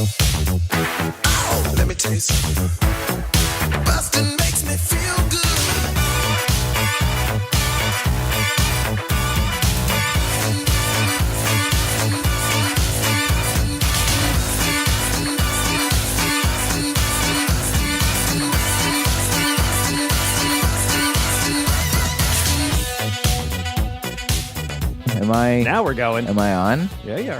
Oh, let me tell you something. Busting makes me feel good. Now we're going. Am I on? Yeah, you are.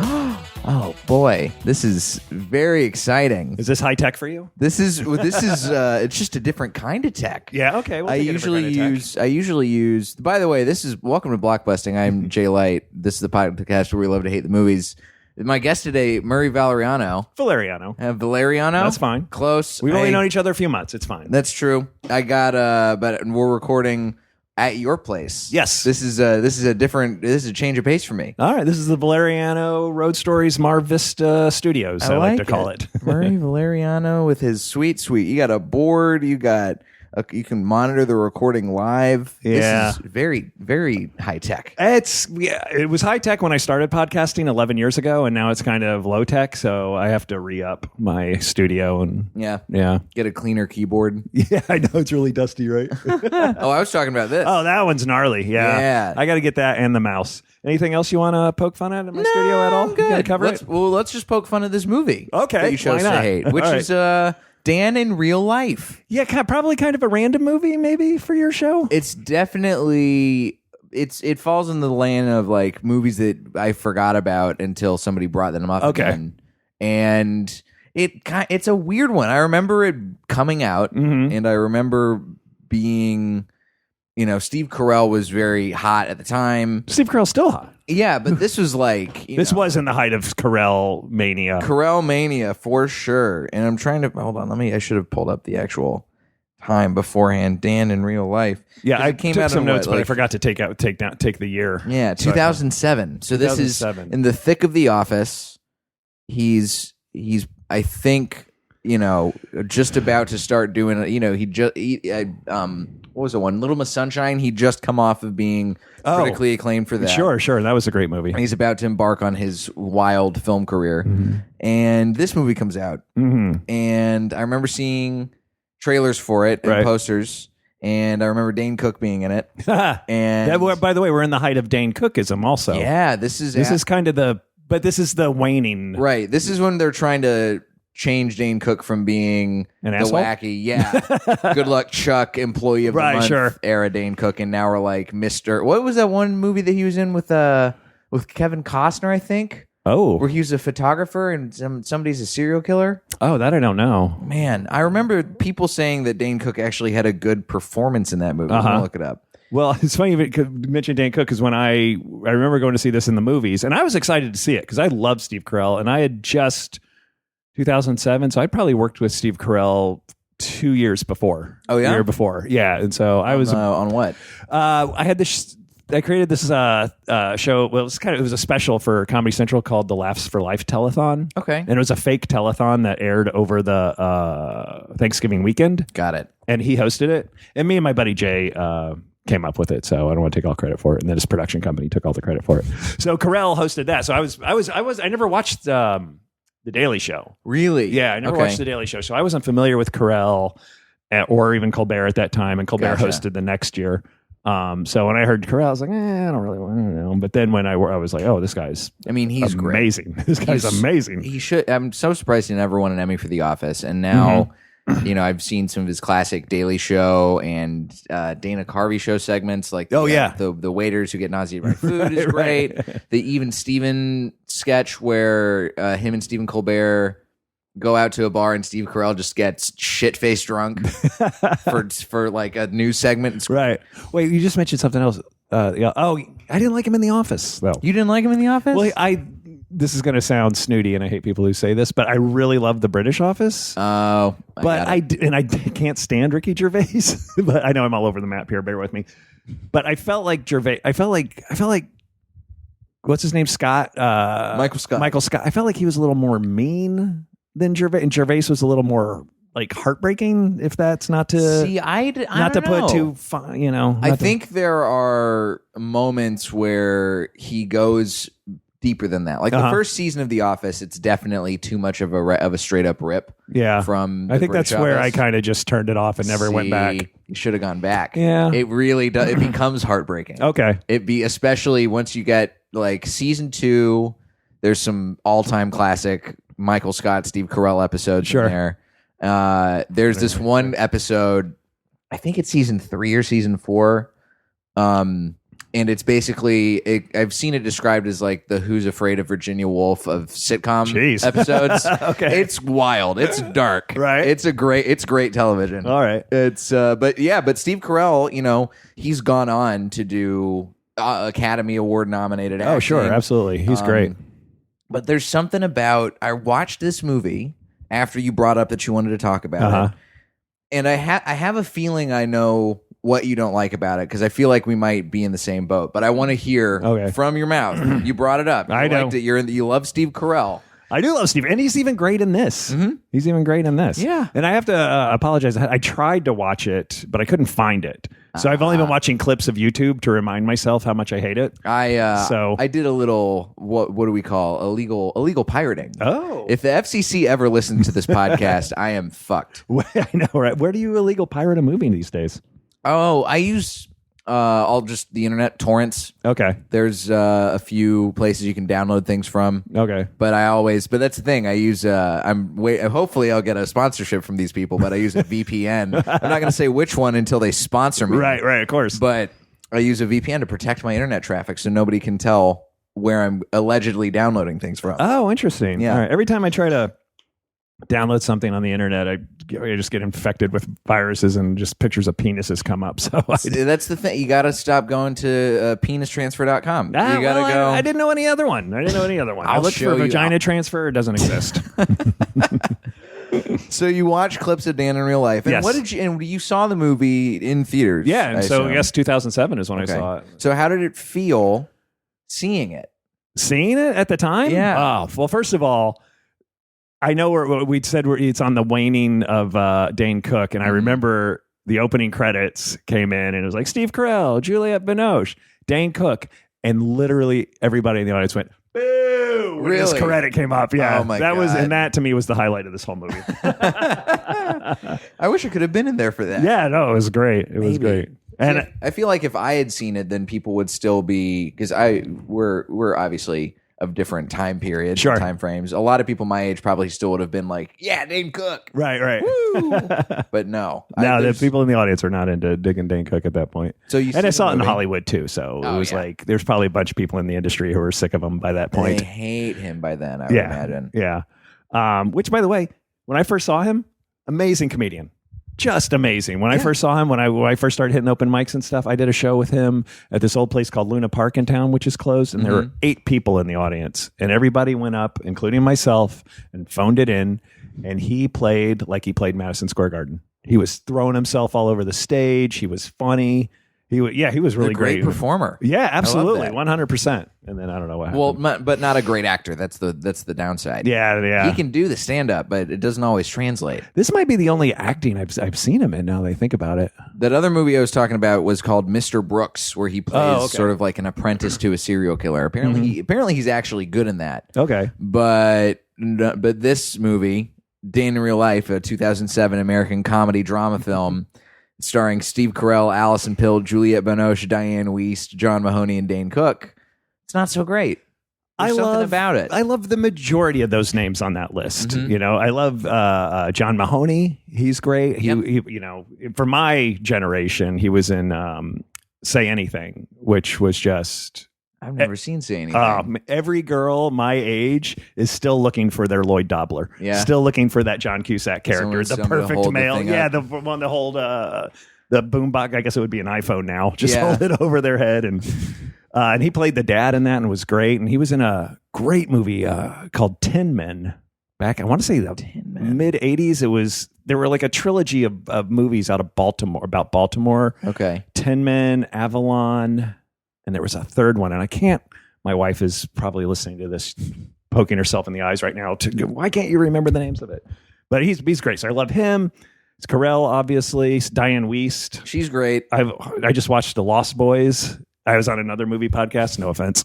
Oh boy, this is very exciting. Is this high tech for you? This is it's just a different kind of tech. Yeah, okay. We'll I usually use. By the way, this is welcome to Blockbusting. I'm Jay Light. This is the podcast where we love to hate the movies. My guest today, Murray Valeriano. Valeriano. Valeriano. That's fine. Close. We've only known each other a few months. It's fine. That's true. I got but we're recording at your place. Yes. This is a change of pace for me. All right. This is the Valeriano Road Stories Mar Vista Studios, I like to call it. Murray Valeriano with his sweet. You got a board. You got. You can monitor the recording live. Yeah. This is very, very high tech. It was high tech when I started podcasting 11 years ago, and now it's kind of low tech. So I have to re-up my studio and Yeah. Get a cleaner keyboard. Yeah, I know it's really dusty, right? Oh, I was talking about this. Oh, that one's gnarly. Yeah. I got to get that and the mouse. Anything else you want to poke fun at in my studio at all? I'm good. You gotta cover it? Well, let's just poke fun at this movie. Okay. That you chose to hate, which is Dan in Real Life. Yeah, probably kind of a random movie, maybe for your show. It's definitely it falls in the lane of like movies that I forgot about until somebody brought them up again. And it's a weird one. I remember it coming out, and I remember being, Steve Carell was very hot at the time. Steve Carell's still hot. Yeah, but this was like this was in the height of Carell-mania. Carell-mania for sure. And I'm trying to hold on. I should have pulled up the actual time beforehand. Dan in Real Life. Yeah, I took some notes, but I forgot to take the year. Yeah, 2007. So this is in the thick of The Office. He's I think just about to start doing it. What was the one? Little Miss Sunshine. He'd just come off of being critically acclaimed for that. Sure. That was a great movie. And he's about to embark on his wild film career. And this movie comes out. And I remember seeing trailers for it and posters. And I remember Dane Cook being in it. And by the way, we're in the height of Dane Cookism also. Yeah, this is kind of this is the waning. Right. This is when they're trying to change Dane Cook from being an the asshole? Wacky, good luck Chuck, employee of the month era Dane Cook, and now we're like Mr. What was that one movie that he was in with Kevin Costner, I think? Oh, where he was a photographer and somebody's a serial killer. Oh, that I don't know. Man, I remember people saying that Dane Cook actually had a good performance in that movie. I'm gonna look it up. Well, it's funny you mentioned Dane Cook because when I remember going to see this in the movies, and I was excited to see it because I love Steve Carell, and I had just 2007, so I'd probably worked with Steve Carell 2 years before. Oh yeah, the year before, yeah. And so I was on what? I had this. I created this show. Well, it was a special for Comedy Central called the Laughs for Life Telethon. Okay, and it was a fake telethon that aired over the Thanksgiving weekend. Got it. And he hosted it, and me and my buddy Jay came up with it. So I don't want to take all credit for it. And then his production company took all the credit for it. So Carell hosted that. So I never watched The Daily Show. Really? Yeah, I never watched The Daily Show. So I wasn't familiar with Carell or even Colbert at that time. And Colbert hosted the next year. So when I heard Carell, I was like, I don't really want to know. But then when I was like, oh, this guy's he's amazing. This guy's amazing. He should. I'm so surprised he never won an Emmy for The Office. And now, I've seen some of his classic Daily Show and Dana Carvey show segments. Like, the waiters who get nauseated by food is great. The Even Steven sketch where him and Stephen Colbert go out to a bar and Steve Carell just gets shit-faced drunk for like a news segment. Right. Wait, you just mentioned something else. I didn't like him in The Office, though. You didn't like him in The Office? Well, this is going to sound snooty, and I hate people who say this, but I really love The British Office. Oh, I can't stand Ricky Gervais. But I know I'm all over the map here. Bear with me. But I felt like Gervais. I felt like what's his name? Scott. Michael Scott. Michael Scott. I felt like he was a little more mean than Gervais, and Gervais was a little more like heartbreaking. If that's not to see, I not don't to know. put too fun, I think there are moments where he goes deeper than that. Like the first season of The Office, it's definitely too much of a straight up rip. Yeah. From I think British that's where Office. I kind of just turned it off and never went back. You should have gone back. Yeah. It really does. It becomes heartbreaking. Okay. Especially once you get like season 2, there's some all-time classic Michael Scott, Steve Carell episodes in there. There's this one episode, I think it's season 3 or season 4. And it's basically, I've seen it described as like the Who's Afraid of Virginia Woolf of sitcom episodes. Okay. It's wild. It's dark. Right. It's great television. All right. But Steve Carell, he's gone on to do Academy Award nominated acting. Oh, sure. Absolutely. He's great. But there's something about, I watched this movie after you brought up that you wanted to talk about it. And I have a feeling I know what you don't like about it, because I feel like we might be in the same boat. But I want to hear from your mouth. You brought it up. I know. You love Steve Carell. I do love Steve, and he's even great in this. Mm-hmm. He's even great in this. Yeah. And I have to apologize. I tried to watch it, but I couldn't find it. So I've only been watching clips of YouTube to remind myself how much I hate it. I did a little, what do we call, illegal pirating. Oh. If the FCC ever listens to this podcast, I am fucked. I know, right? Where do you illegal pirate a movie these days? Oh, I use just the internet, torrents. Okay. There's a few places you can download things from. Okay. But that's the thing. I use hopefully I'll get a sponsorship from these people, but I use a VPN. I'm not going to say which one until they sponsor me. Right, of course. But I use a VPN to protect my internet traffic so nobody can tell where I'm allegedly downloading things from. Oh, interesting. Yeah. All right. Every time I try to download something on the internet, I just get infected with viruses and just pictures of penises come up. So that's the thing. You got to stop going to penistransfer.com. You got to go. I didn't know any other one. I looked for vagina transfer. It doesn't exist. So you watch clips of Dan in real life. And yes. And you saw the movie in theaters. Yeah. And so, yes, 2007 is when I saw it. So how did it feel seeing it? Seeing it at the time? Yeah. Oh, well, first of all, I know we'd said it's on the waning of Dane Cook, and I remember the opening credits came in, and it was like Steve Carell, Juliette Binoche, Dane Cook, and literally everybody in the audience went boo when this credit came up. Yeah, oh my God. And that to me was the highlight of this whole movie. I wish I could have been in there for that. Yeah, no, it was great. It was great. And I feel like if I had seen it, then people would still be, because we're obviously of different time periods, and time frames. A lot of people my age probably still would have been like, "Yeah, Dane Cook." Right. Woo! But no, the people in the audience are not into digging Dane Cook at that point. So I saw it in Hollywood too. So it was like there's probably a bunch of people in the industry who are sick of him by that point. They hate him by then. I would imagine. Yeah. Which, by the way, when I first saw him, amazing comedian. Just amazing. When I first saw him, when I first started hitting open mics and stuff, I did a show with him at this old place called Luna Park in town, which is closed. And there were 8 people in the audience. And everybody went up, including myself, and phoned it in. And he played like he played Madison Square Garden. He was throwing himself all over the stage. He was funny. He was really great performer. Yeah, absolutely, 100%. And then I don't know what happened. Well, but not a great actor. That's the downside. Yeah. He can do the stand up, but it doesn't always translate. This might be the only acting I've seen him in. Now that I think about it, that other movie I was talking about was called Mr. Brooks, where he plays sort of like an apprentice to a serial killer. Apparently, he's actually good in that. Okay, but this movie, Dane in Real Life, a 2007 American comedy drama film. Starring Steve Carell, Allison Pill, Juliette Binoche, Diane Wiest, John Mahoney, and Dane Cook. It's not so great. There's something about it. I love the majority of those names on that list. You know, I love John Mahoney. He's great. He, for my generation, he was in Say Anything, which was just... I've never seen Say Anything. Every girl my age is still looking for their Lloyd Dobler. Yeah. Still looking for that John Cusack character, the perfect male. The one to hold the boombox. I guess it would be an iPhone now. Just hold it over their head. And he played the dad in that and was great. And he was in a great movie called Tin Men. Back, I want to say the mid 80s. There were like a trilogy of movies out of Baltimore, about Baltimore. Okay. Tin Men, Avalon. And there was a third one, and my wife is probably listening to this, poking herself in the eyes right now. Why can't you remember the names of it? But he's great. So I love him. It's Carell, obviously. Diane Wiest. She's great. I just watched The Lost Boys. I was on another movie podcast. No offense.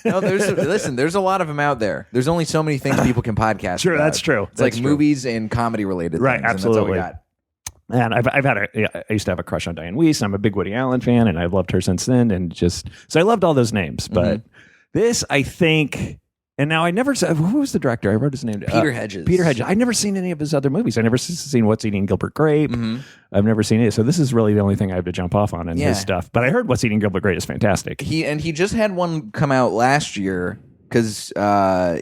No, there's a lot of them out there. There's only so many things people can podcast. Sure, about. That's true. It's like movies and comedy related. Right, things, absolutely. And that's all we got. And I used to have a crush on Diane Weiss. I'm a big Woody Allen fan, and I've loved her since then. And so I loved all those names. But this, I think. And now I never saw, who was the director? I wrote his name. Peter Hedges. Peter Hedges. I've never seen any of his other movies. I've never seen What's Eating Gilbert Grape. I've never seen it. So this is really the only thing I have to jump off on in his stuff. But I heard What's Eating Gilbert Grape is fantastic. He just had one come out last year because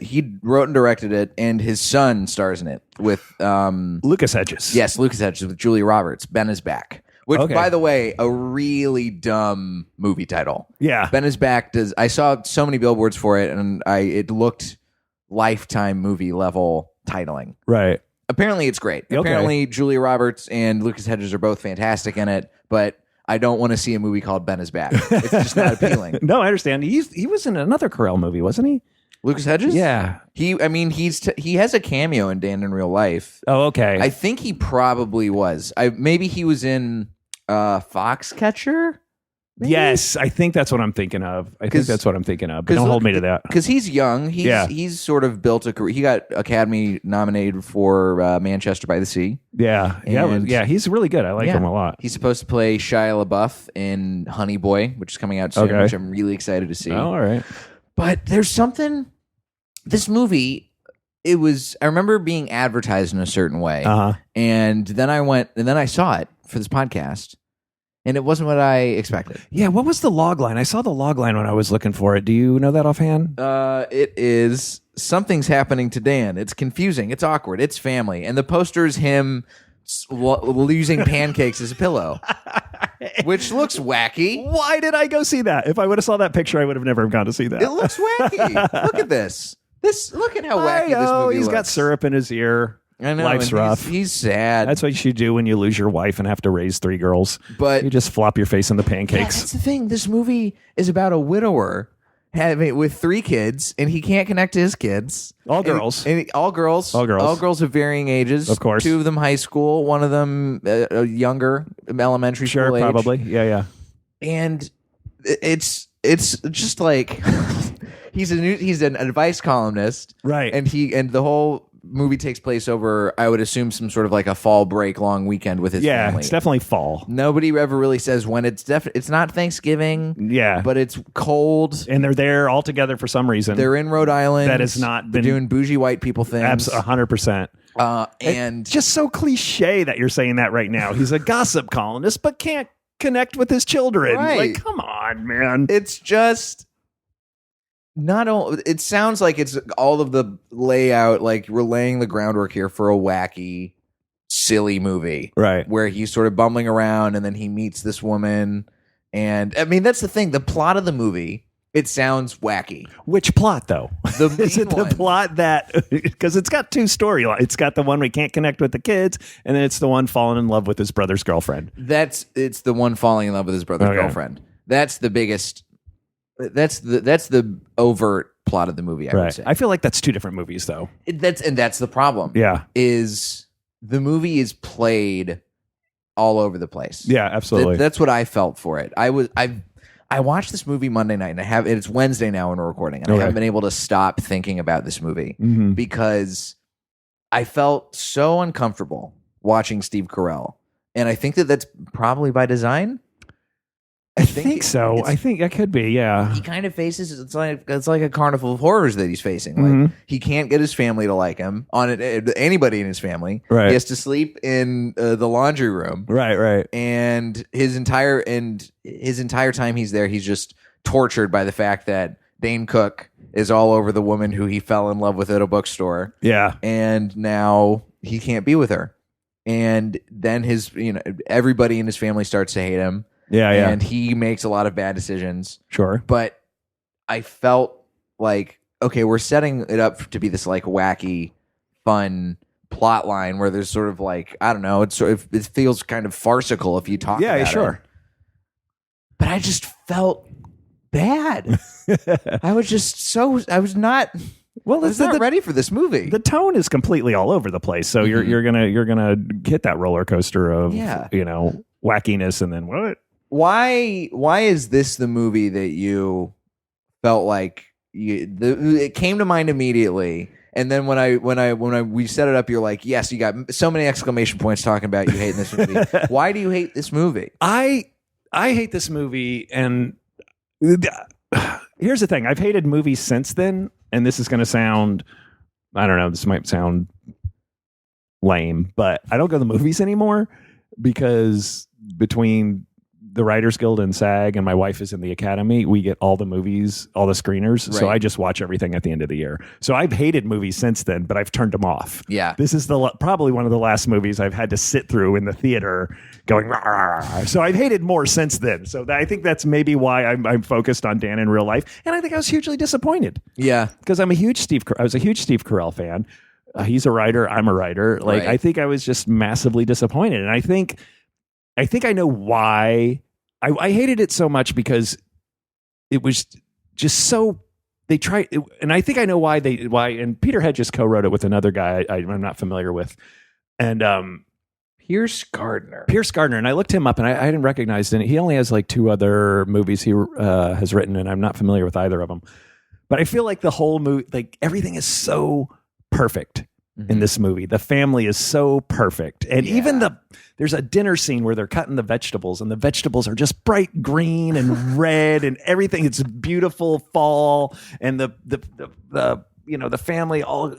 he wrote and directed it, and his son stars in it with Lucas Hedges. Yes, Lucas Hedges with Julia Roberts. Ben is Back. Which, by the way, a really dumb movie title. Yeah. Ben is Back I saw so many billboards for it, and it looked Lifetime movie level titling. Right. Apparently, it's great. Okay. Apparently, Julia Roberts and Lucas Hedges are both fantastic in it, but I don't want to see a movie called Ben is Back. It's just not appealing. No, I understand. He was in another Carell movie, wasn't he? Lucas Hedges? Yeah. He has a cameo in Dan in Real Life. Oh, okay. I think he probably was. Maybe he was in Foxcatcher? Maybe? Yes, I think that's what I'm thinking of. But don't hold me to that. Because he's young. He's sort of built a career. He got Academy nominated for Manchester by the Sea. Yeah. He's really good. I like him a lot. He's supposed to play Shia LaBeouf in Honey Boy, which is coming out soon, which I'm really excited to see. Oh, all right. But there's something... This movie... I remember being advertised in a certain way. And then I saw it for this podcast. And it wasn't what I expected. Yeah, what was the log line? I saw the log line when I was looking for it. Do you know that offhand? It is something's happening to Dan. It's confusing. It's awkward. It's family. And the poster is him using pancakes as a pillow, which looks wacky. Why did I go see that? If I would have saw that picture, I would have never gone to see that. It looks wacky. Look at this. Look at how wacky this movie He's looks. got syrup in his ear. I know. Life's rough. He's sad. That's what you do when you lose your wife and have to raise 3 girls. But you just flop your face in the pancakes. Yeah, that's the thing. This movie is about a widower with 3 kids, and he can't connect to his kids. All girls. All girls of varying ages. Of course. 2 of them high school. One of them younger, elementary school age. Sure, probably. Yeah. And it's just like he's an advice columnist, right? And the whole movie takes place over, I would assume, some sort of like a fall break long weekend with his family. Yeah, it's definitely fall. Nobody ever really says when. It's not Thanksgiving. Yeah. But it's cold. And they're there all together for some reason. They're in Rhode Island. That has not been... They're doing bougie white people things. 100%. And... It's just so cliche that you're saying that right now. He's a gossip columnist, but can't connect with his children. Right. Like, come on, man. It's just... It sounds like it's all of the layout, like we're laying the groundwork here for a wacky, silly movie, right? Where he's sort of bumbling around, and then he meets this woman, and I mean that's the thing. The plot of the movie, it sounds wacky. Which plot, though? Is it the plot that because it's got 2 storylines. It's got the one we can't connect with the kids, and then it's the one falling in love with his brother's girlfriend. It's the one falling in love with his brother's girlfriend. That's the biggest. That's the overt plot of the movie, I would say. I feel like that's 2 different movies, though. That's the problem. Yeah, is the movie is played all over the place. Yeah, absolutely. That's what I felt for it. I watched this movie Monday night, and it's Wednesday now when we're recording, and I haven't been able to stop thinking about this movie because I felt so uncomfortable watching Steve Carell, and I think that's probably by design. I think so. I think that could be. Yeah. He kind of faces it's like a carnival of horrors that he's facing. Like he can't get his family to like him. Anybody in his family. Right. He has to sleep in the laundry room. Right. And his entire time he's there, he's just tortured by the fact that Dane Cook is all over the woman who he fell in love with at a bookstore. Yeah. And now he can't be with her. And then everybody in his family starts to hate him. Yeah. And he makes a lot of bad decisions. Sure. But I felt like, okay, we're setting it up to be this like wacky, fun plot line where there's sort of like, I don't know, it feels kind of farcical if you talk about it. Yeah, sure. But I just felt bad. I was not ready for this movie. The tone is completely all over the place. So you're gonna hit that roller coaster of wackiness, and then what? why is this the movie that you felt like it came to mind immediately? And then when we set it up, you're like, yes, you got so many exclamation points talking about you hating this movie. Why do you hate this movie? I hate this movie, and here's the thing: I've hated movies since then, and this is going to sound, I don't know, this might sound lame, but I don't go to the movies anymore because between the Writers Guild and SAG, and my wife is in the Academy, we get all the movies, all the screeners. Right. So I just watch everything at the end of the year. So I've hated movies since then, but I've turned them off. Yeah. This is probably one of the last movies I've had to sit through in the theater going, rah, rah, rah. So I've hated more since then. So I think that's maybe why I'm focused on Dan in real life. And I think I was hugely disappointed. Yeah. Because I was a huge Steve Carell fan. He's a writer. I'm a writer. Like, right. I think I was just massively disappointed. And I think I know why. I hated it so much because it was just so they tried, and I think I know why. And Peter Hedges co-wrote it with another guy I'm not familiar with, and Pierce Gardner. And I looked him up, and I didn't recognize it. He only has like 2 other movies he has written, and I'm not familiar with either of them. But I feel like the whole movie, like everything is so perfect. In this movie, the family is so perfect, and even there's a dinner scene where they're cutting the vegetables, and the vegetables are just bright green and red, and everything. It's beautiful fall, and the family all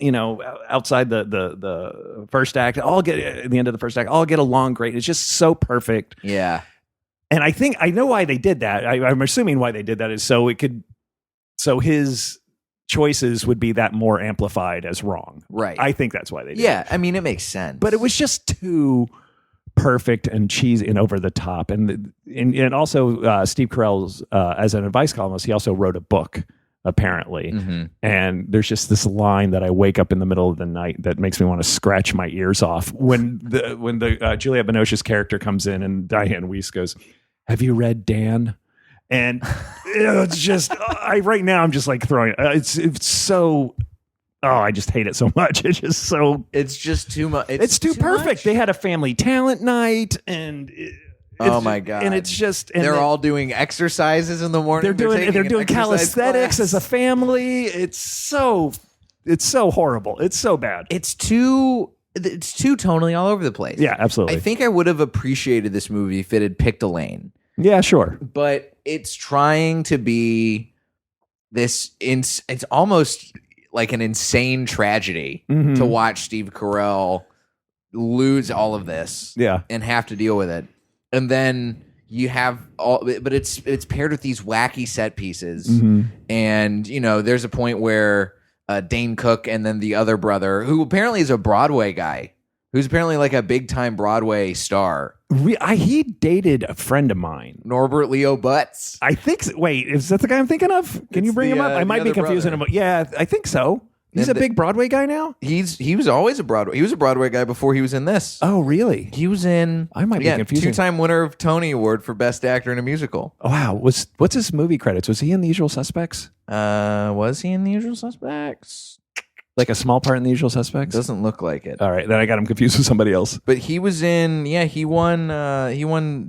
outside the first act, all get at the end of the first act, all get along great. It's just so perfect. Yeah, and I think I know why they did that. I'm assuming why they did that is so his choices would be that more amplified as wrong. Right. I think that's why they did it. I mean, it makes sense. But it was just too perfect and cheesy and over the top. And also Steve Carell's, as an advice columnist, he also wrote a book, apparently. Mm-hmm. And there's just this line that I wake up in the middle of the night that makes me want to scratch my ears off. When the Juliette Binoche's character comes in and Diane Weiss goes, "Have you read Dan?" And it's just, right now I'm just like throwing, it's so, I just hate it so much. It's just too much. It's too perfect. Much. They had a family talent night and oh my God. And it's just, and they're all doing exercises in the morning. They're doing calisthenics as a family. It's so horrible. It's so bad. It's too tonally all over the place. Yeah, absolutely. I think I would have appreciated this movie if it had picked a lane. Yeah, sure. But it's trying to be this. It's almost like an insane tragedy to watch Steve Carell lose all of this, and have to deal with it. And then you have but it's paired with these wacky set pieces, and there's a point where Dane Cook and then the other brother, who apparently is a Broadway guy, who's apparently like a big time Broadway star. He dated a friend of mine, Norbert Leo Butz. I think. Wait, is that the guy I'm thinking of? Can you bring him up? I might be confusing him. Yeah, I think so. He's a big Broadway guy now. He was always a Broadway. He was a Broadway guy before he was in this. Oh, really? He was in. I might be confusing. 2-time winner of Tony Award for Best Actor in a Musical. Oh, wow. What's his movie credits? Was he in The Usual Suspects? Was he in The Usual Suspects? Like a small part in The Usual Suspects? Doesn't look like it. All right, then I got him confused with somebody else. But he was in, he won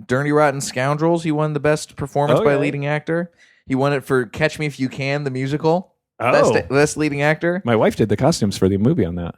Dirty Rotten Scoundrels. He won the best performance by a leading actor. He won it for Catch Me If You Can, the musical. Best leading actor. My wife did the costumes for the movie on that.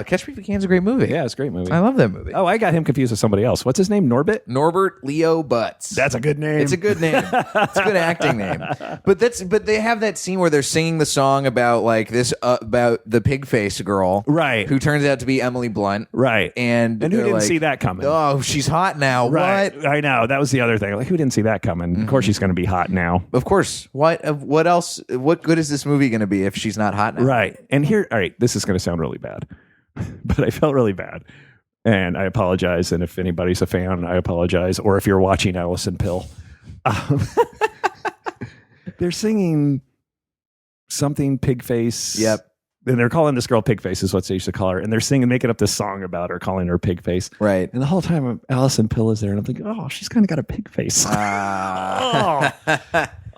Catch Me If You Can is a great movie. Yeah, it's a great movie. I love that movie. Oh, I got him confused with somebody else. What's his name? Norbert Leo Butz. That's a good name. It's a good name. It's a good acting name. But they have that scene where they're singing the song about like this about the pig face girl, right? Who turns out to be Emily Blunt, right? And who didn't like, see that coming? Oh, she's hot now. Right. What? I know. That was the other thing. Like, who didn't see that coming? Mm-hmm. Of course, she's going to be hot now. Of course. What else? What good is this movie going to be if she's not hot now? Right. And here, all right, this is going to sound really bad, but I felt really bad. And I apologize. And if anybody's a fan, I apologize. Or if you're watching Allison Pill, they're singing something Pigface. Yep. And they're calling this girl Pigface is what they used to call her. And they're singing, making up this song about her, calling her Pigface. Right. And the whole time Allison Pill is there. And I'm thinking, oh, she's kind of got a pig face.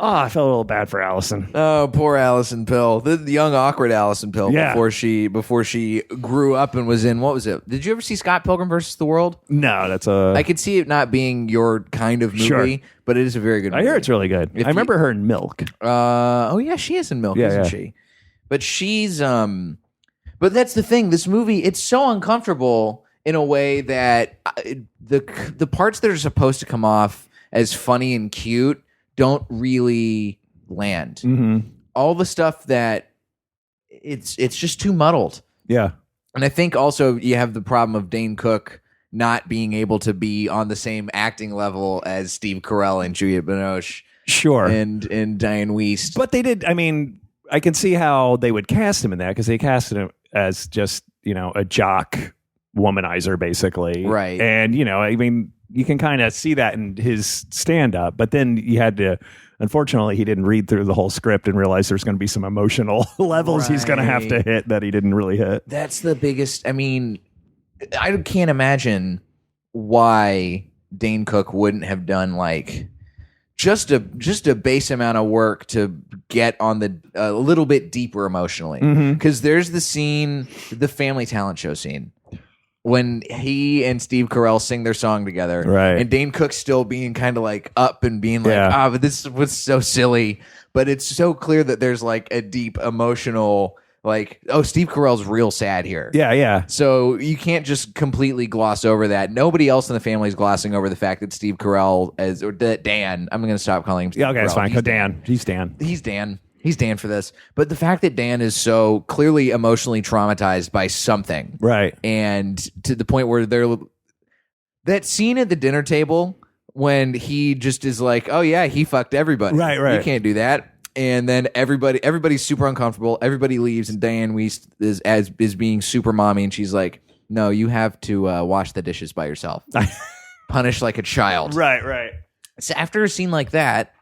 Oh, I felt a little bad for Allison. Oh, poor Allison Pill, the young awkward Allison Pill. Yeah. Before she grew up and was in, what was it? Did you ever see Scott Pilgrim versus the World? No, that's a. I could see it not being your kind of movie, Sure. but it is a very good movie. I hear it's really good. I remember her in Milk. Oh yeah, she is in Milk, isn't she? But she's but that's the thing. This movie, it's so uncomfortable in a way that the parts that are supposed to come off as funny and cute don't really land. Mm-hmm. All the stuff that it's just too muddled. Yeah. And I think also you have the problem of Dane Cook not being able to be on the same acting level as Steve Carell and Juliette Binoche. Sure. And Diane Wiest. But they did, I mean, I can see how they would cast him in that because they casted him as just, a jock womanizer, basically. Right. And, I mean, you can kind of see that in his stand-up, but then you had to, unfortunately, he didn't read through the whole script and realize there's going to be some emotional levels he's going to have to hit that he didn't really hit. That's the biggest, I mean, I can't imagine why Dane Cook wouldn't have done like just a base amount of work to get on a little bit deeper emotionally. Because there's the scene, the family talent show scene, when he and Steve Carell sing their song together, right? And Dane Cook still being kind of like up and being like, but this was so silly. But it's so clear that there's like a deep emotional, like, oh, Steve Carell's real sad here. Yeah, yeah. So you can't just completely gloss over that. Nobody else in the family is glossing over the fact that Steve Carell or that Dan. I'm going to stop calling him Steve Yeah, okay, Carell. it's fine. Dan. He's Dan. He's Dan. He's Dan for this. But the fact that Dan is so clearly emotionally traumatized by something. Right. And to the point where that scene at the dinner table when he just is like, oh yeah, he fucked everybody. Right. You can't do that. And then everybody's super uncomfortable. Everybody leaves, and Diane Wiest is being super mommy, and she's like, no, you have to wash the dishes by yourself. Punish like a child. Right. So after a scene like that,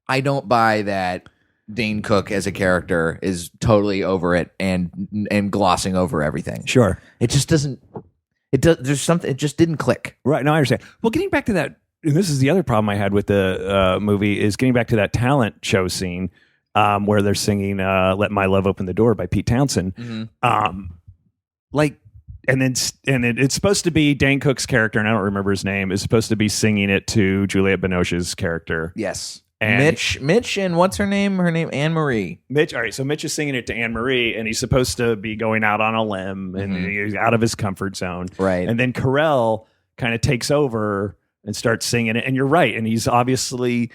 I don't buy that Dane Cook as a character is totally over it and glossing over everything. Sure. It just doesn't. There's something. It just didn't click. Right. No, I understand. Well, getting back to that, and this is the other problem I had with the movie, is getting back to that talent show scene where they're singing "Let My Love Open the Door" by Pete Townsend. Mm-hmm. It's supposed to be Dane Cook's character, and I don't remember his name, is supposed to be singing it to Juliette Binoche's character. Yes. And Mitch, and what's her name? Her name, Anne Marie. Mitch. All right, so Mitch is singing it to Anne Marie, and he's supposed to be going out on a limb, and he's out of his comfort zone. Right. And then Carell kind of takes over and starts singing it, and you're right, and he's obviously,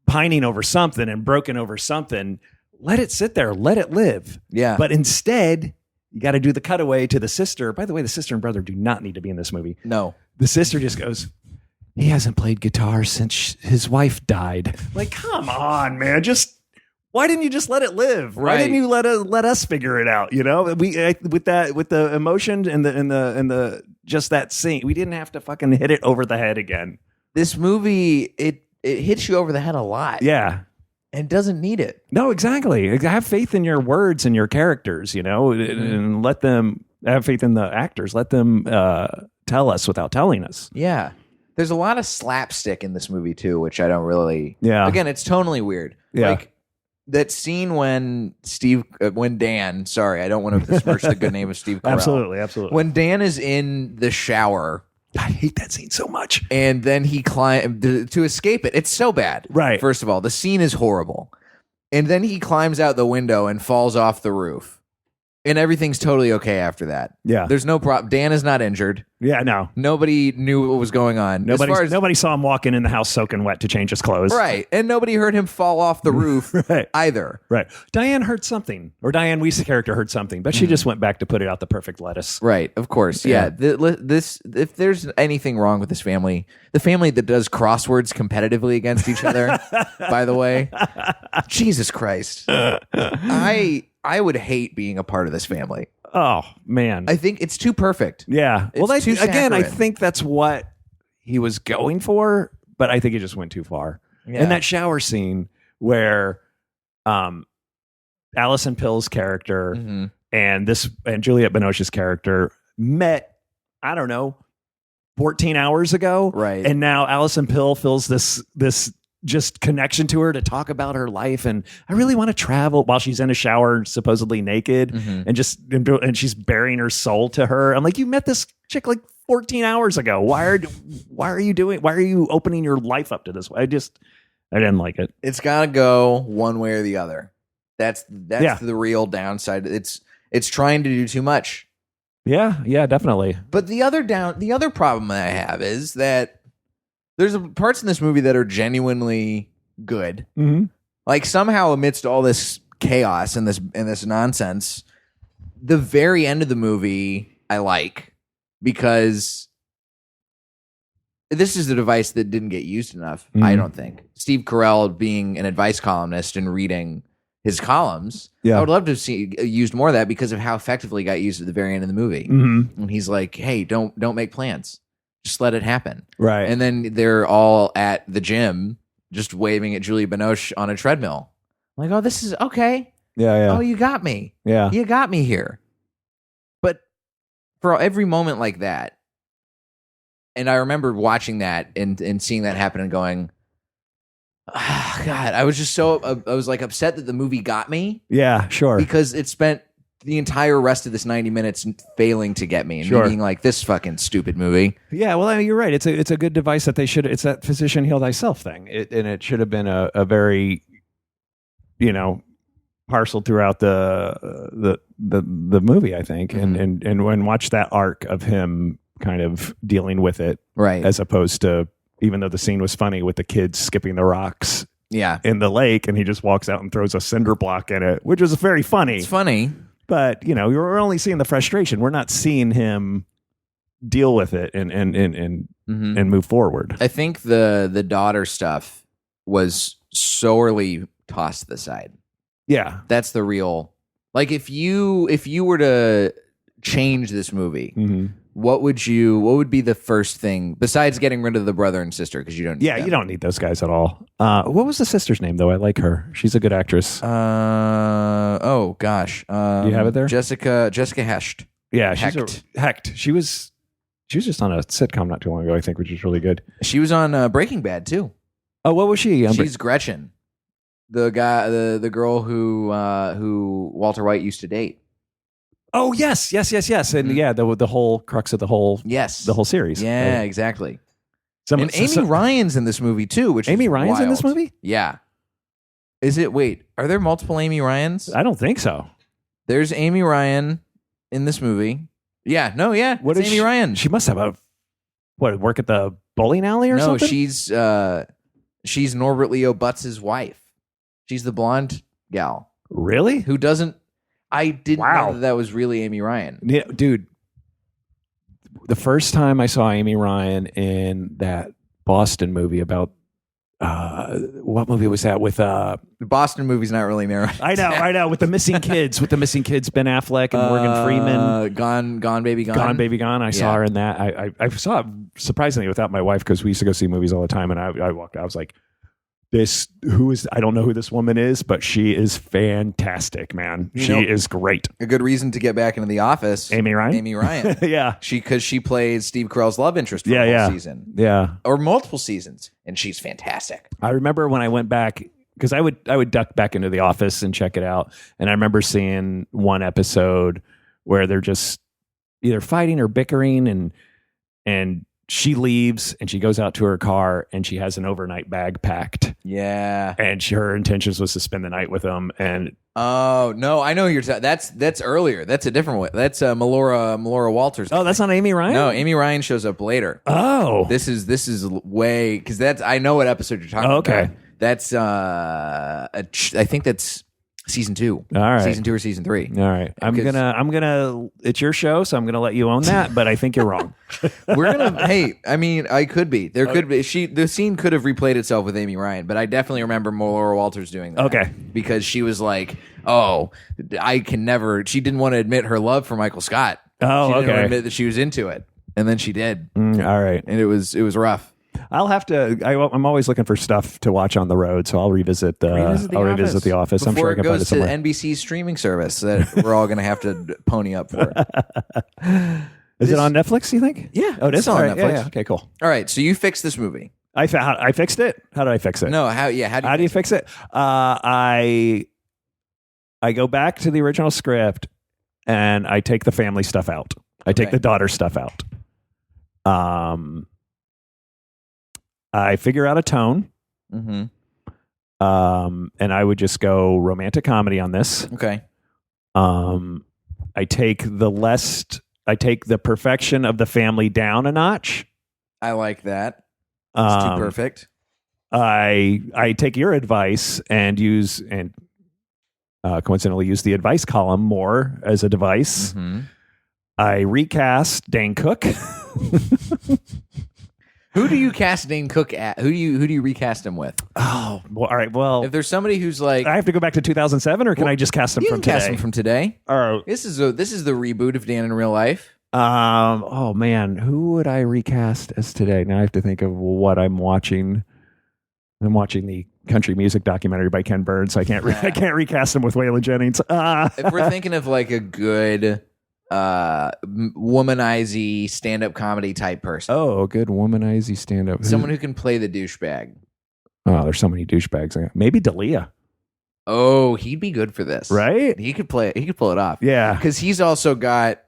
pining over something and broken over something. Let it sit there. Let it live. Yeah. But instead, you got to do the cutaway to the sister. By the way, the sister and brother do not need to be in this movie. No. The sister just goes, he hasn't played guitar since his wife died. Like, come on, man. Why didn't you just let it live? Right. Why didn't you let us figure it out? With the emotion and the just that scene, we didn't have to fucking hit it over the head again. This movie, it hits you over the head a lot. Yeah. And doesn't need it. No, exactly. Have faith in your words and your characters, and let them have faith in the actors. Let them tell us without telling us. Yeah. There's a lot of slapstick in this movie too, which I don't really. Yeah. Again, it's tonally weird. Yeah. Like that scene when Dan. Sorry, I don't want to besmirch the good name of Steve Carell. Absolutely. When Dan is in the shower. I hate that scene so much. And then he climbs to escape it. It's so bad. Right. First of all, the scene is horrible. And then he climbs out the window and falls off the roof. And everything's totally okay after that. Yeah. There's no problem. Dan is not injured. Yeah, no. Nobody knew what was going on. Nobody saw him walking in the house soaking wet to change his clothes. Right. And nobody heard him fall off the roof either. Right. Diane heard something, or Diane Wiest's character heard something, but she just went back to put it out the perfect lettuce. Right. Of course. Yeah. If there's anything wrong with this family, the family that does crosswords competitively against each other, by the way, Jesus Christ. I would hate being a part of this family. Oh, man. I think it's too perfect. Yeah. Well, I think that's what he was going for, but I think it just went too far. Yeah. And that shower scene where Allison Pill's character and Juliette Binoche's character met, I don't know, 14 hours ago. Right. And now Allison Pill feels this just connection to her to talk about her life. And I really want to travel while she's in a shower, supposedly naked, and she's bearing her soul to her. I'm like, you met this chick like 14 hours ago. Why are you opening your life up to this? I didn't like it. It's got to go one way or the other. That's the real downside. It's trying to do too much. Yeah, definitely. But the other problem that I have is that there's parts in this movie that are genuinely good. Mm-hmm. Like somehow amidst all this chaos and this nonsense, the very end of the movie I like, because this is a device that didn't get used enough. Mm-hmm. I don't think Steve Carell being an advice columnist and reading his columns. Yeah. I would love to see used more of that because of how effectively it got used at the very end of the movie. Mm-hmm. And he's like, "Hey, don't make plans. Just let it happen." Right. And then they're all at the gym, just waving at Julie Binoche on a treadmill. I'm like, oh, this is okay. Yeah. Oh, you got me. Yeah. You got me here. But for every moment like that, and I remember watching that and seeing that happen and going, oh, God, I was just I was like upset that the movie got me. Yeah, sure. Because it spent the entire rest of this 90 minutes failing to get me and me being like, this fucking stupid movie. Yeah, well, I mean, you're right. It's a good device that it's that physician heal thyself thing. And it should have been a very, parcel throughout the movie, I think. Mm-hmm. And when watch that arc of him kind of dealing with it. Right. As opposed to, even though the scene was funny with the kids skipping the rocks in the lake, and he just walks out and throws a cinder block in it, which was very funny. It's funny. But, we're only seeing the frustration. We're not seeing him deal with it and move forward. I think the daughter stuff was sorely tossed to the side. Yeah. That's the real, like, if you were to change this movie, what would be the first thing besides getting rid of the brother and sister? Because you don't need them. You don't need those guys at all. What was the sister's name though? I like her. She's a good actress. Oh gosh. Do you have it there? Jessica Hecht. Yeah, Hecht. She was just on a sitcom not too long ago, I think, which is really good. She was on Breaking Bad too. Oh, what was she? She's Gretchen, the girl who Walter White used to date. Oh yes, and the whole crux of the whole the whole series. Yeah, right? exactly. And Amy Ryan's in this movie too. Which Amy is Ryan's wild. in this movie? Yeah. Is it? Wait, are there multiple Amy Ryans? I don't think so. There's Amy Ryan in this movie. Yeah. No. Yeah. What is Amy Ryan? She must have work at the bowling alley or something? No, she's Norbert Leo Butts' wife. She's the blonde gal. Really? Who doesn't? I didn't know that was really Amy Ryan. Yeah, dude. The first time I saw Amy Ryan in that Boston movie about what movie was that with the Boston movie's not really narrow. I know with the missing kids, Ben Affleck and Morgan Freeman. Gone Baby Gone. I saw her in that. I saw it surprisingly without my wife because we used to go see movies all the time, and I walked out. I was like, I don't know who this woman is, but she is fantastic, man. She is great. A good reason to get back into The Office. Amy Ryan. Yeah. Because she plays Steve Carell's love interest for a whole season. Yeah. Or multiple seasons. And she's fantastic. I remember when I went back, because I would duck back into The Office and check it out. And I remember seeing one episode where they're just either fighting or bickering, and she leaves and she goes out to her car and she has an overnight bag packed. Yeah. And her intentions was to spend the night with him. And oh, no, I know who you're talking. That's earlier. That's a different way. That's Melora Walters. Oh, that's not Amy Ryan? No, Amy Ryan shows up later. Oh. This is way, because I know what episode you're talking about. Okay. That's I think that's season 2. All right. Season 2 or season 3. All right. I'm gonna it's your show, so I'm gonna let you own that, but I think you're wrong. I could be. There could be. The scene could have replayed itself with Amy Ryan, but I definitely remember Melora Walters doing that. Okay. Because she was like, she didn't want to admit her love for Michael Scott. Oh, she didn't okay. want to admit that she was into it. And then she did. All right. And it was rough. I'll have to. I'm always looking for stuff to watch on the road, so I'll revisit The Office. Before I'm sure I can find it somewhere. It goes to NBC's streaming service that we're all going to have to pony up for. Is it on Netflix? You think? Yeah, Oh, it is on on Netflix. Yeah. Okay, cool. All right, so you fix this movie. I fixed it. How did I fix it? No, how do you fix it? I go back to the original script and I take the family stuff out. I take the daughter stuff out. I figure out a tone. Mm-hmm. And I would just go romantic comedy on this. Okay. I take the perfection of the family down a notch. I like that. It's too perfect. I take your advice and coincidentally use the advice column more as a device. Mm-hmm. I recast Dane Cook. Who do you cast Dane Cook at? Who do you recast him with? Oh, well, all right. Well, if there's somebody who's like, I have to go back to 2007, or can I just cast him from today? Cast him from today. Oh, this is the reboot of Dan in Real Life. Oh man, who would I recast as today? Now I have to think of what I'm watching. I'm watching the country music documentary by Ken Burns. So I can't recast him with Waylon Jennings. If we're thinking of like a good womanizy stand-up comedy type person. Oh, a good womanizy stand-up. Someone who can play the douchebag. Oh, there's so many douchebags. Maybe D'Elia. Oh, he'd be good for this. Right? He could pull it off. Yeah. Because he's also got,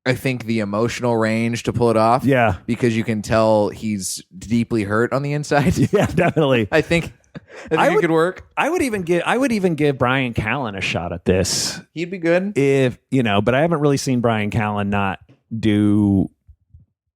I think, the emotional range to pull it off. Yeah. Because you can tell he's deeply hurt on the inside. Yeah, definitely. I think it could work. I would even give Brian Callen a shot at this. He'd be good. But I haven't really seen Brian Callen not do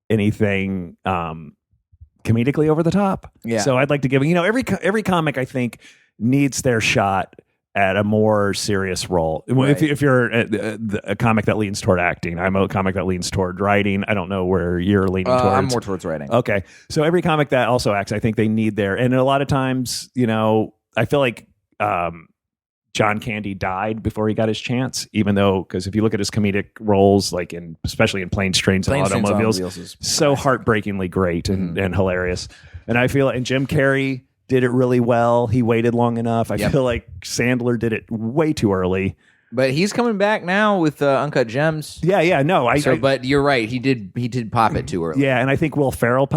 anything comedically over the top. Yeah. So I'd like to give every comic I think needs their shot at a more serious role. Right. If you're a comic that leans toward acting, I'm a comic that leans toward writing. I don't know where you're leaning towards. I'm more towards writing. Okay. So every comic that also acts, I think they need their, and a lot of times, I feel like John Candy died before he got his chance, even though, because if you look at his comedic roles, like especially in Planes, Trains, and Automobiles, so heartbreakingly great and hilarious. And I feel, and Jim Carrey did it really well. He waited long enough. I feel like Sandler did it way too early. But he's coming back now with Uncut Gems. Yeah, no. But you're right. He did pop it too early. Yeah, and I think Will Ferrell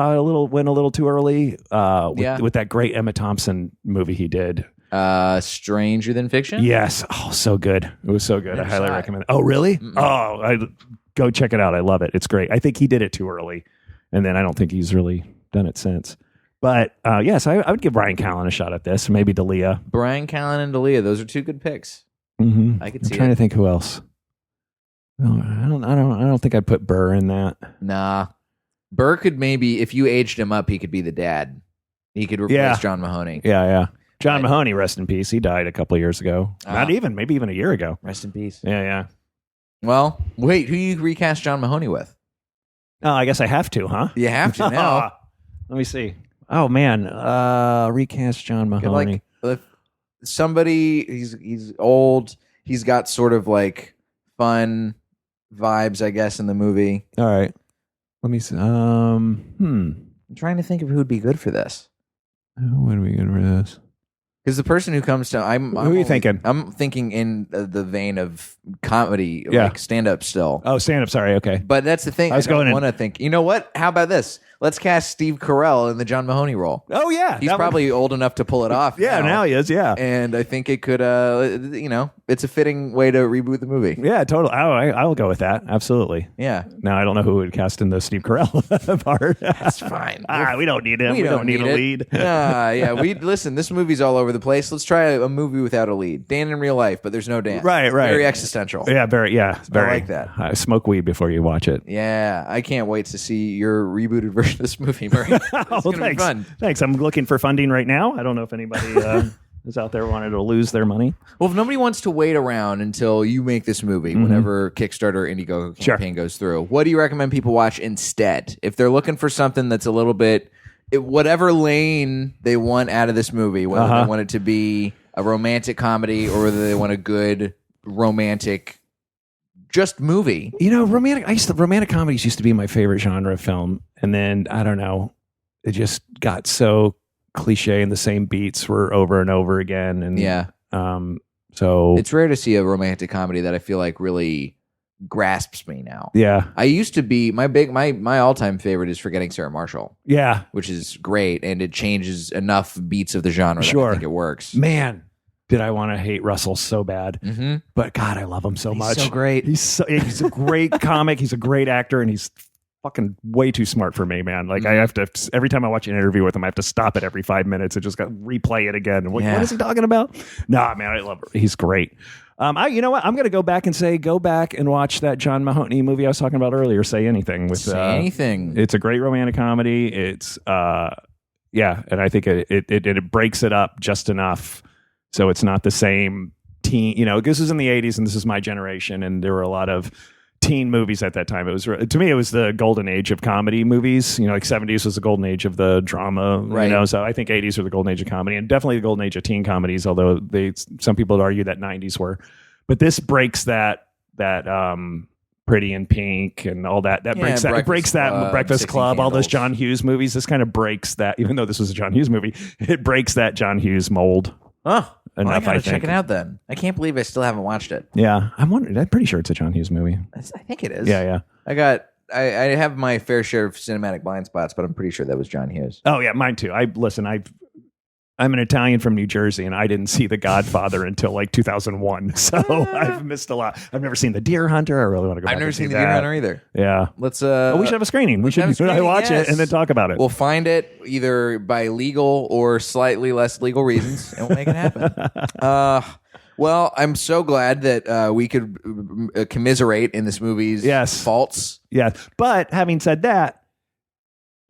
went a little too early with that great Emma Thompson movie he did. Stranger Than Fiction? Yes. Oh, so good. It was so good. I highly recommend it. Oh, really? Mm-mm. Oh, go check it out. I love it. It's great. I think he did it too early, and then I don't think he's really done it since. But yes, I would give Brian Callen a shot at this. Maybe D'Elia. Brian Callen and D'Elia. Those are two good picks. Mm-hmm. I could see. I'm trying to think who else. Oh, I don't think I'd put Burr in that. Nah, Burr could maybe, if you aged him up, he could be the dad. He could replace John Mahoney. Yeah. John Mahoney, rest in peace. He died a couple of years ago. Maybe even a year ago. Rest in peace. Yeah. Well, wait, who you recast John Mahoney with? Oh, I guess I have to, huh? You have to now. Let me see. Oh man, recast John Mahoney. Like somebody, he's old. He's got sort of like fun vibes, I guess, in the movie. All right, let me see. I'm trying to think of who would be good for this. Who would be good for this? Because the person who comes to who are you thinking? I'm thinking in the vein of comedy, like stand up still. Oh, stand up. Sorry, okay. But that's the thing. I don't want to think. You know what? How about this? Let's cast Steve Carell in the John Mahoney role. Oh yeah, he's probably old enough to pull it off. Now he is. Yeah, and I think it could. It's a fitting way to reboot the movie. Yeah, totally. I will go with that. Absolutely. Yeah. Now I don't know who would cast in the Steve Carell part. That's fine. We don't need him. We don't need a lead. We listen. This movie's all over the place. Let's try a movie without a lead. Dan in Real Life, but there's no Dan. Right. Very existential. Yeah, very. I like that. Smoke weed before you watch it. Yeah, I can't wait to see your rebooted version of this movie, Murray. It's gonna be fun. Thanks. I'm looking for funding right now. I don't know if anybody is out there wanting to lose their money. Well, if nobody wants to wait around until you make this movie, whenever Kickstarter Indiegogo campaign goes through, what do you recommend people watch instead? If they're looking for something that's a little bit, whatever lane they want out of this movie, whether they want it to be a romantic comedy or whether they want a good romantic just movie. Romantic comedies used to be my favorite genre of film. And then, I don't know, it just got so cliche and the same beats were over and over again. And so it's rare to see a romantic comedy that I feel like really grasps me now. Yeah. I used to be my all-time favorite is Forgetting Sarah Marshall. Yeah. Which is great, and it changes enough beats of the genre that I think it works. Man, did I want to hate Russell so bad. Mm-hmm. But God, I love him so much. He's so great. He's a great comic. He's a great actor, and he's fucking way too smart for me, man. Like I have to, every time I watch an interview with him, I have to stop it every 5 minutes and just replay it again. And what is he talking about? Nah, man, I love her. He's great. You know what? I'm going to go back and watch that John Mahoney movie I was talking about earlier. Say Anything with Say Anything. It's a great romantic comedy. It's and I think it breaks it up just enough so it's not the same teen. You know, this is in the 80s and this is my generation, and there were a lot of teen movies at that time. It was, to me, it was the golden age of comedy movies. You know, like 70s was the golden age of the drama. Right. You know, so I think 80s were the golden age of comedy, and definitely the golden age of teen comedies. Although some people would argue that 90s were, but this breaks that Pretty in Pink and all that. That breaks that Breakfast Club, all those John Hughes movies. This kind of breaks that. Even though this was a John Hughes movie, it breaks that John Hughes mold. Oh. Enough, I gotta check it out then. I can't believe I still haven't watched it. Yeah, I'm pretty sure it's a John Hughes movie. I think it is. Yeah. I have my fair share of cinematic blind spots, but I'm pretty sure that was John Hughes. Oh yeah, mine too. I'm an Italian from New Jersey, and I didn't see The Godfather until like 2001. So I've missed a lot. I've never seen The Deer Hunter. I really want to go back. I've never seen The Deer Hunter either. Yeah. Let's. We should have a screening. We should watch it and then talk about it. We'll find it either by legal or slightly less legal reasons, and we'll make it happen. Well, I'm so glad that we could commiserate in this movie's faults. Yeah. But having said that,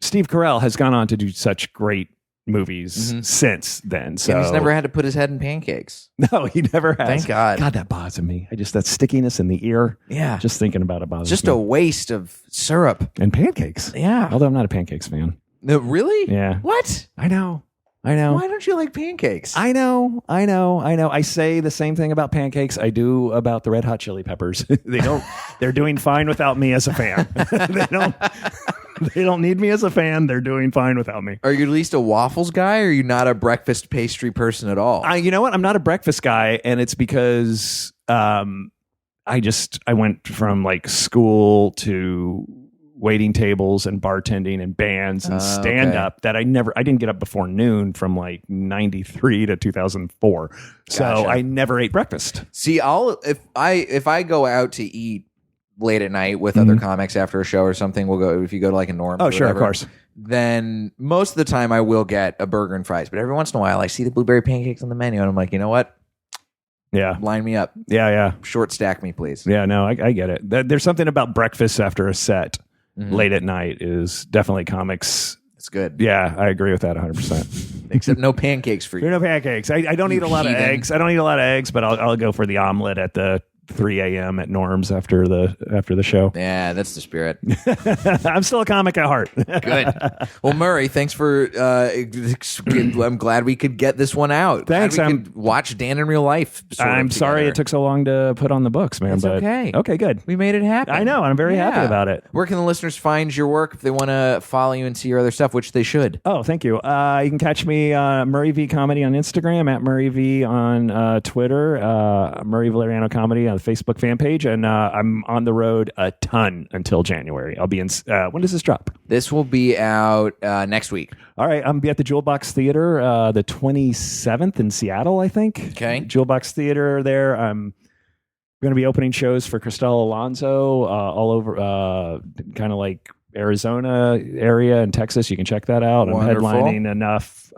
Steve Carell has gone on to do such great movies since then. So and he's never had to put his head in pancakes. No, he never has. Thank God. God, that bothers me. That stickiness in the ear. Yeah. Just thinking about it bothers just me. A waste of syrup. And pancakes. Yeah. Although I'm not a pancakes fan. No, really? Yeah. What? I know. Why don't you like pancakes? I know. I say the same thing about pancakes I do about the Red Hot Chili Peppers. They're doing fine without me as a fan. They don't need me as a fan. They're doing fine without me. Are you at least a waffles guy, or are you not a breakfast pastry person at all? You know what? I'm not a breakfast guy, and it's because I went from like school to waiting tables and bartending and bands and stand up that I didn't get up before noon from like 93 to 2004. So I never ate breakfast. See, if I go out to eat late at night with other comics after a show or something, we'll go, if you go to like a Norm's. Oh, sure, of course. Then most of the time I will get a burger and fries. But every once in a while I see the blueberry pancakes on the menu and I'm like, you know what? Yeah. Line me up. Yeah. Short stack me, please. Yeah, no, I get it. There's something about breakfast after a set late at night is definitely comics. It's good. Yeah, I agree with that 100%. Except no pancakes for you. No pancakes. I don't eat a lot of eggs. I don't eat a lot of eggs, but I'll go for the omelet at the 3 a.m. at Norm's after the show. Yeah, that's the spirit. I'm still a comic at heart. Good. Well, Murray, thanks for. I'm glad we could get this one out. Thanks. We could watch Dan in real life. I'm sorry it took so long to put on the books, man. It's but okay. Okay, good. We made it happen. I know. I'm very happy about it. Where can the listeners find your work if they want to follow you and see your other stuff, which they should? Oh, thank you. You can catch me Murray V Comedy on Instagram, at Murray V on Twitter, Murray Valeriano Comedy on the Facebook fan page. And I'm on the road a ton until January. I'll be in. When does this drop? This will be out next week. All right. I'm be at the Jewel Box Theater the 27th in Seattle, I think. Okay. Jewel Box Theater there. I'm going to be opening shows for Cristela Alonso all over, kind of like Arizona area and Texas. You can check that out. Wonderful. I'm headlining enough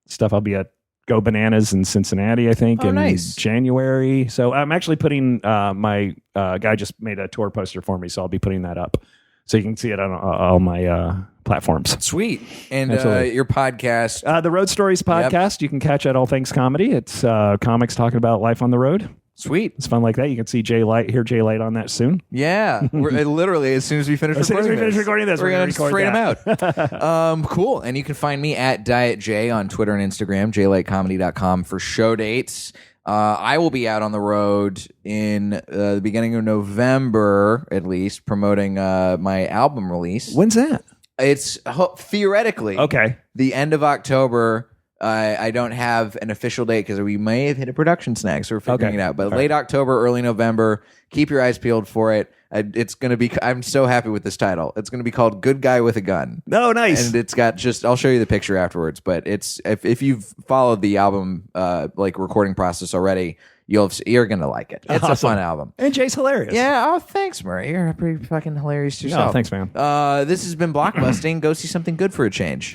stuff. I'll be at Go Bananas in Cincinnati, I think, in January. So I'm actually putting my guy just made a tour poster for me, so I'll be putting that up. So you can see it on all my platforms. Sweet. And your podcast. The Road Stories podcast, you can catch at All Things Comedy. It's comics talking about life on the road. Sweet. It's fun like that. You can see Jay Light on that soon. Yeah. We're literally, as soon as we finish recording this, we're going to straight them out. Cool. And you can find me at Diet J on Twitter and Instagram, jlightcomedy.com for show dates. I will be out on the road in the beginning of November, at least, promoting my album release. When's that? It's theoretically the end of October. I don't have an official date because we may have hit a production snag, so we're figuring it out. But late October, early November. Keep your eyes peeled for it. It's going to be. I'm so happy with this title. It's going to be called "Good Guy with a Gun." Oh, nice! And it's got just. I'll show you the picture afterwards. But it's if you've followed the album like recording process already, you're going to like it. It's a fun album. And Jay's hilarious. Yeah. Oh, thanks, Murray. You're pretty fucking hilarious yourself. Oh, thanks, man. This has been Blockbusting. Go see something good for a change.